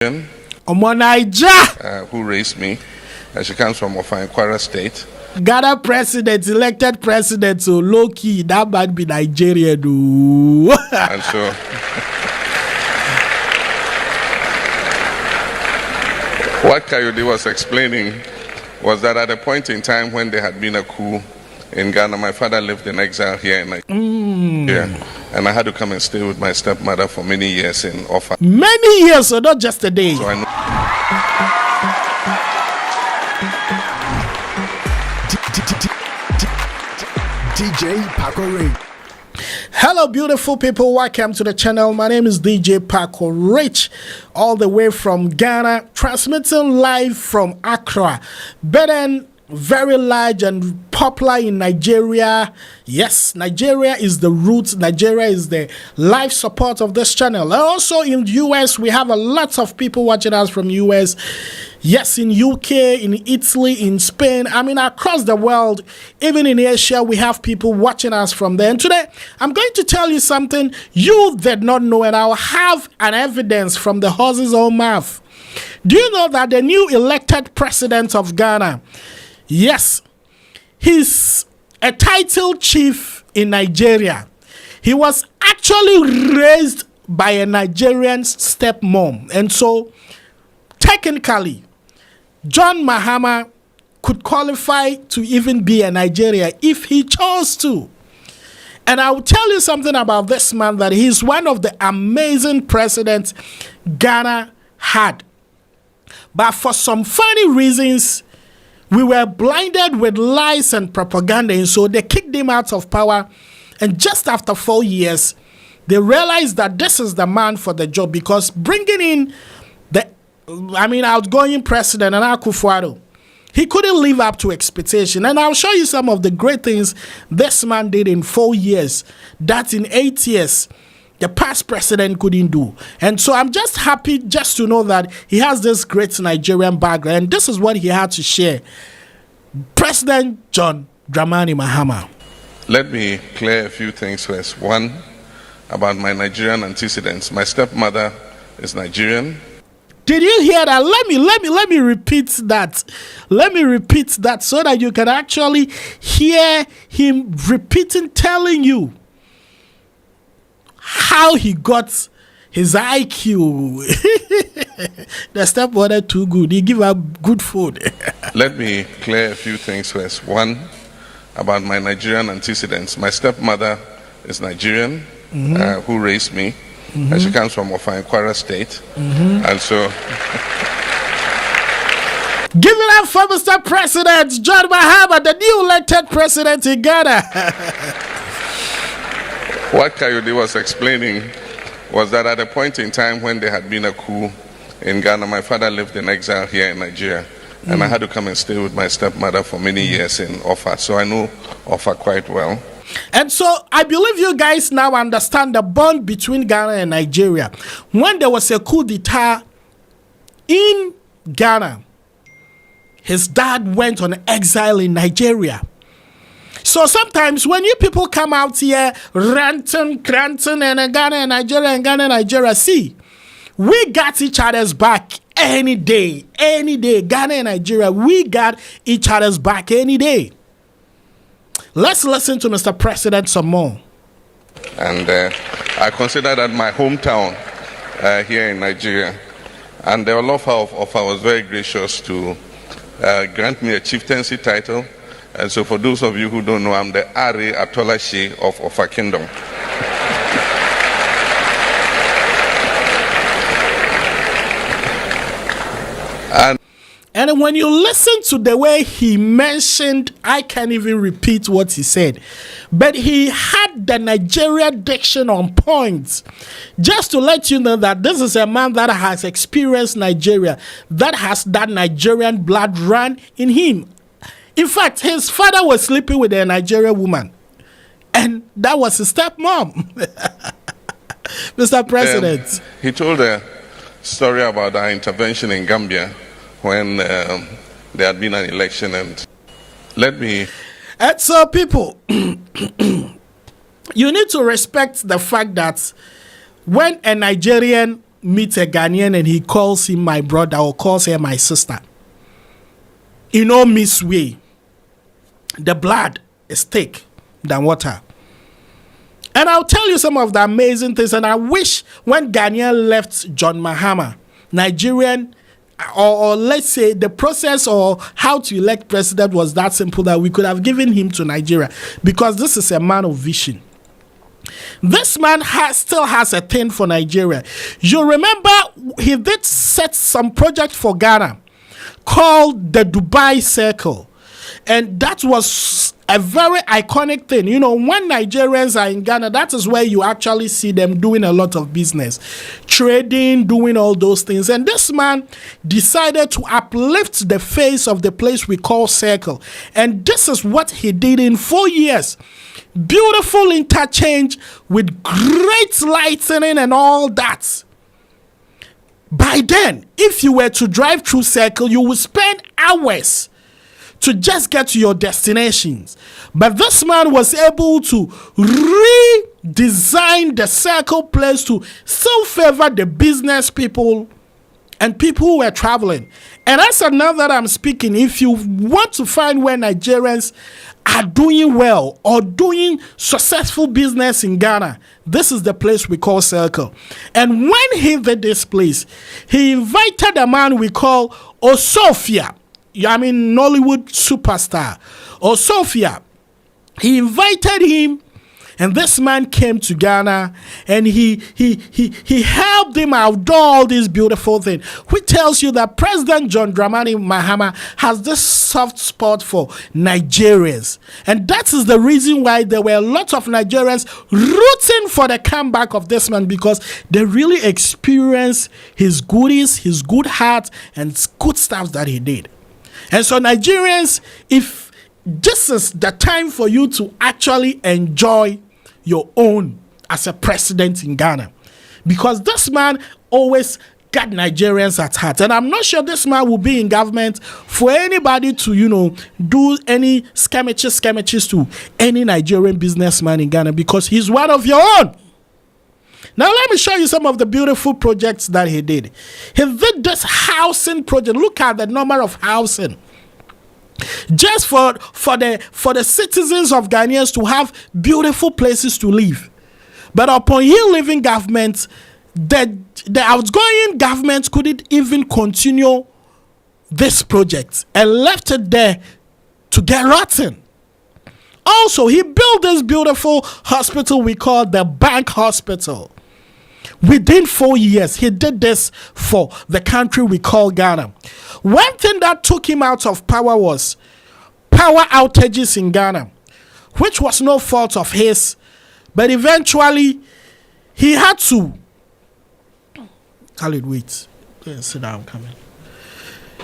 Naija, who raised me. She comes from Kwara State. Ghana president, elected president, so low key, that might be Nigerian. And so, what Kayode was explaining was that at a point in time when there had been a coup in Ghana, my father lived in exile here in Nigeria. And I had to come and stay with my stepmother for many years in Offa. Many years, so not just a day. So I know DJ Paco Ray. Hello, beautiful people. Welcome to the channel. My name is DJ Paco Rich, all the way from Ghana, transmitting live from Accra. Better very large and popular in Nigeria. Yes, Nigeria is the root. Nigeria is the live support of this channel. Also in the US, we have a lot of people watching us from US. Yes, in UK, in Italy, in Spain. I mean, across the world, even in Asia, we have people watching us from there. And today, I'm going to tell you something you did not know, and I'll have an evidence from the horse's own mouth. Do you know that the new elected president of Ghana, yes, he's a titled chief in Nigeria. He was actually raised by a Nigerian stepmom. And so, technically, John Mahama could qualify to even be a Nigerian if he chose to. And I will tell you something about this man, that he's one of the amazing presidents Ghana had. But for some funny reasons, we were blinded with lies and propaganda, and so they kicked him out of power. And just after 4 years, they realized that this is the man for the job, because bringing in the, outgoing president, and Akufo-Addo, he couldn't live up to expectation. And I'll show you some of the great things this man did in 4 years that in 8 years the past president couldn't do. And so I'm just happy just to know that he has this great Nigerian background. And this is what he had to share. President John Dramani Mahama. let me clear a few things first. One, about my Nigerian antecedents. My stepmother is Nigerian. Did you hear that? Let me repeat that. Let me repeat that so that you can actually hear him repeating, telling you how he got his IQ. The stepmother too good. He give her good food. Let me clear a few things first. One, about my Nigerian antecedents. My stepmother is Nigerian, who raised me. And she comes from Kwara State. And so, give it up for Mr. President John Mahama, the new elected president in Ghana. what Kayode was explaining was that at a point in time when there had been a coup in Ghana, my father lived in exile here in Nigeria. And I had to come and stay with my stepmother for many years in Offa. So I know Offa quite well. And so I believe you guys now understand the bond between Ghana and Nigeria. When there was a coup d'etat in Ghana, his dad went on exile in Nigeria. So sometimes when you people come out here ranting, and Ghana and Nigeria and Ghana and Nigeria, see, we got each other's back any day. Ghana and Nigeria, we got each other's back any day. Let's listen to Mr. President some more. And I consider that my hometown here in Nigeria. And the Olofa of Offa was very gracious to grant me a chieftaincy title. And so for those of you who don't know, I'm the Are Atolashi of Offa Kingdom. And when you listen to the way he mentioned, I can't even repeat what he said. But he had the Nigerian diction on point. Just to let you know that this is a man that has experienced Nigeria, that has that Nigerian blood run in him. In fact, his father was sleeping with a Nigerian woman. And that was his stepmom. Mr. President. He told a story about our intervention in Gambia when there had been an election, and let me... And so people, you need to respect the fact that when a Nigerian meet a Ghanaian and he calls him my brother or calls her my sister, in no miss way, the blood is thick than water. And I'll tell you some of the amazing things. And I wish when Ghanaian left John Mahama, Nigerian, or let's say the process or how to elect president was that simple that we could have given him to Nigeria, because this is a man of vision. This man still has a thing for Nigeria. You remember he did set some project for Ghana called the Dubai Circle. And that was a very iconic thing. You know, when Nigerians are in Ghana, that is where you actually see them doing a lot of business, trading, doing all those things. And this man decided to uplift the face of the place we call Circle. And this is what he did in 4 years. Beautiful interchange with great lightning and all that. By then, if you were to drive through Circle, you would spend hours to just get to your destinations. But this man was able to redesign the Circle place to still favor the business people and people who were traveling. And that's another that I'm speaking. If you want to find where Nigerians are doing well or doing successful business in Ghana, this is the place we call Circle. And when he did this place, he invited a man we call Osofia. I mean, Nollywood superstar. Osofia. He invited him, and this man came to Ghana, and he helped him outdo all these beautiful things, which tells you that President John Dramani Mahama has this soft spot for Nigerians. And that is the reason why there were a lot of Nigerians rooting for the comeback of this man, because they really experienced his goodies, his good heart, and good stuff that he did. And so Nigerians, if this is the time for you to actually enjoy your own as a president in Ghana, because this man always got Nigerians at heart. And I'm not sure this man will be in government for anybody to, do any skirmishes to any Nigerian businessman in Ghana, because he's one of your own. Now, let me show you some of the beautiful projects that he did. He did this housing project. Look at the number of housing. Just for the citizens of Ghanaians to have beautiful places to live. But upon him leaving government, the outgoing government couldn't even continue this project and left it there to get rotten. Also, he built this beautiful hospital we call the Bank Hospital. Within 4 years, he did this for the country we call Ghana. One thing that took him out of power was power outages in Ghana, which was no fault of his, but eventually he had to. Khalid, wait. Sit down, I'm coming.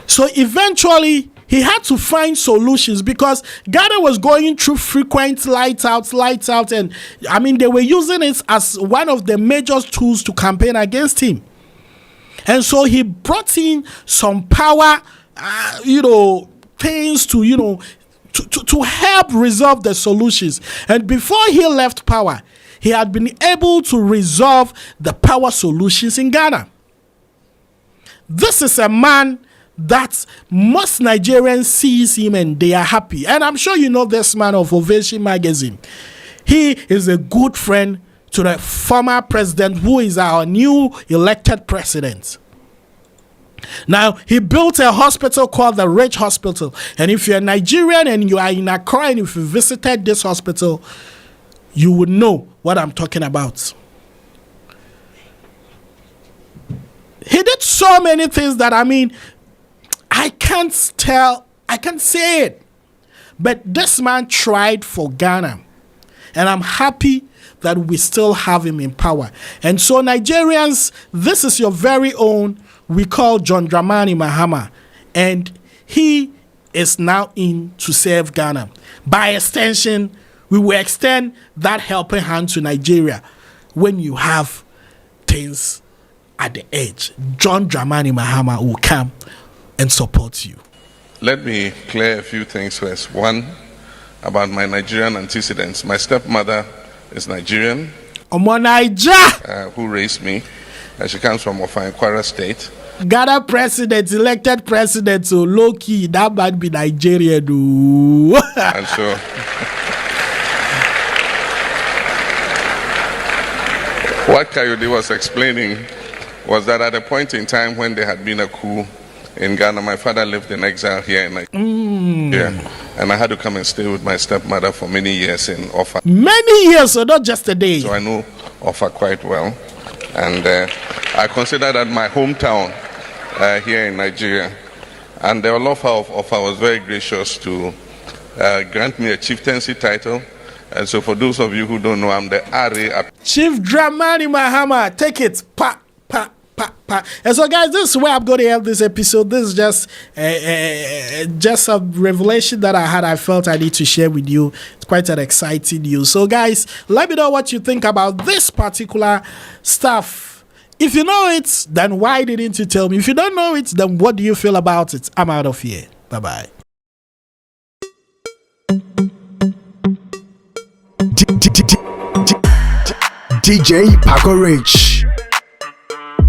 So eventually he had to find solutions, because Ghana was going through frequent lights out, and I mean, they were using it as one of the major tools to campaign against him. And so he brought in some power, things to, to help resolve the solutions. And before he left power, he had been able to resolve the power solutions in Ghana. This is a man that most Nigerians sees him and they are happy. And I'm sure you know this man of Ovation magazine. He is a good friend to the former president, who is our new elected president. Now, he built a hospital called the Rich Hospital. And if you're Nigerian and you are in Accra and if you visited this hospital, you would know what I'm talking about. He did so many things that, I can't say it. But this man tried for Ghana. And I'm happy that we still have him in power. And so Nigerians, this is your very own, we call John Dramani Mahama. And he is now in to save Ghana. By extension, we will extend that helping hand to Nigeria when you have things at the edge. John Dramani Mahama will come and support you. Let me clear a few things first. One, about my Nigerian antecedents. My stepmother is Nigerian, Omo Naija, who raised me. She comes from Kwara State. Ghana president, elected president, so low key, that might be Nigerian. Ooh. And so, what Kayode was explaining was that at a point in time when there had been a coup in Ghana, my father lived in exile here in Nigeria. And I had to come and stay with my stepmother for many years in Offa. Many years, so not just a day. So I know Offa quite well. And I consider that my hometown here in Nigeria. And the Olofa of Offa was very gracious to grant me a chieftaincy title. And so for those of you who don't know, I'm the Are. Chief Dramani Mahama, take it. Pa, pa, pa, pa. And so guys, this is where I'm going to end this episode. This is just a revelation that I felt I need to share with you. It's quite an exciting news. So guys, let me know what you think about this particular stuff. If you know it, then why didn't you tell me? If you don't know it, then what do you feel about it? I'm out of here. Bye-bye. DJ Paco Rich.